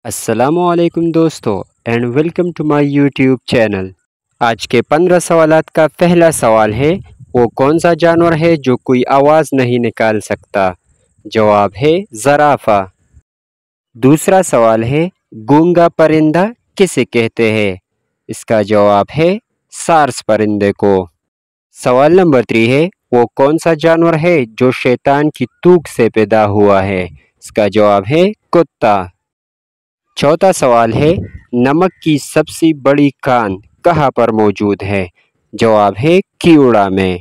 السلام علیکم دوستو and welcome to my YouTube channel. آج کے 15 سوالات کا پہلا سوال ہے، وہ کون سا جانور ہے جو کوئی آواز نہیں نکال سکتا؟ جواب ہے زرافہ۔ دوسرا سوال ہے، گونگا پرندہ کسے کہتے ہیں؟ اس کا جواب ہے سارس پرندے کو۔ سوال نمبر 3 ہے، وہ کون سا جانور ہے جو شیطان کی توک سے پیدا ہوا ہے؟ اس کا جواب ہے کتا۔ چوتھا سوال ہے، نمک کی سب سے بڑی کان کہاں پر موجود ہے؟ جواب ہے کیوڑا میں۔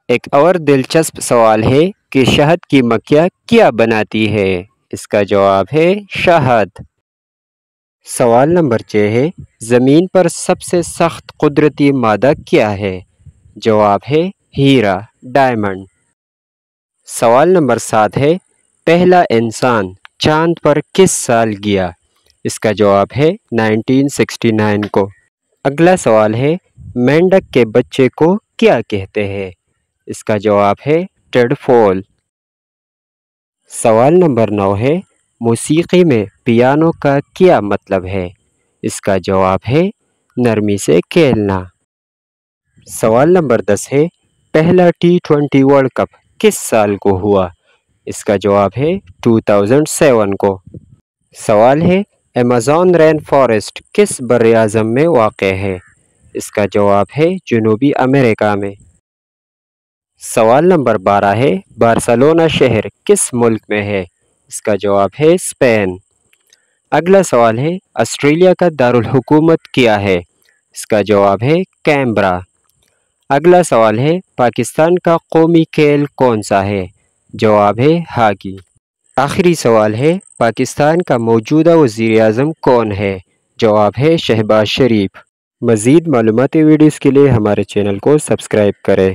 ایک اور دلچسپ سوال ہے کہ شہد کی مکھیاں کیا بناتی ہے؟ اس کا جواب ہے شہد۔ سوال نمبر 6 ہے، زمین پر سب سے سخت قدرتی مادہ کیا ہے؟ جواب ہے ہیرا، ڈائمنڈ۔ سوال نمبر 7 ہے، پہلا انسان چاند پر کس سال گیا؟ اس کا جواب ہے 1969 کو۔ اگلا سوال ہے، مینڈک کے بچے کو کیا کہتے ہیں؟ اس کا جواب ہے ٹیڈفول۔ سوال نمبر 9 ہے، موسیقی میں پیانو کا کیا مطلب ہے؟ اس کا جواب ہے نرمی سے کھیلنا۔ سوال نمبر 10 ہے، پہلا T20 ورلڈ کپ کس سال کو ہوا؟ اس کا جواب ہے 2007 کو۔ سوال ہے، ایمیزون رین فارسٹ کس بر اعظم میں واقع ہے؟ اس کا جواب ہے جنوبی امریکہ میں۔ سوال نمبر 12 ہے، بارسلونا شہر کس ملک میں ہے؟ اس کا جواب ہے اسپین۔ اگلا سوال ہے، آسٹریلیا کا دارالحکومت کیا ہے؟ اس کا جواب ہے کینبرا۔ اگلا سوال ہے، پاکستان کا قومی کھیل کون سا ہے؟ جواب ہے ہاکی۔ آخری سوال ہے، پاکستان کا موجودہ وزیر اعظم کون ہے؟ جواب ہے شہباز شریف۔ مزید معلوماتی ویڈیوز کے لیے ہمارے چینل کو سبسکرائب کریں۔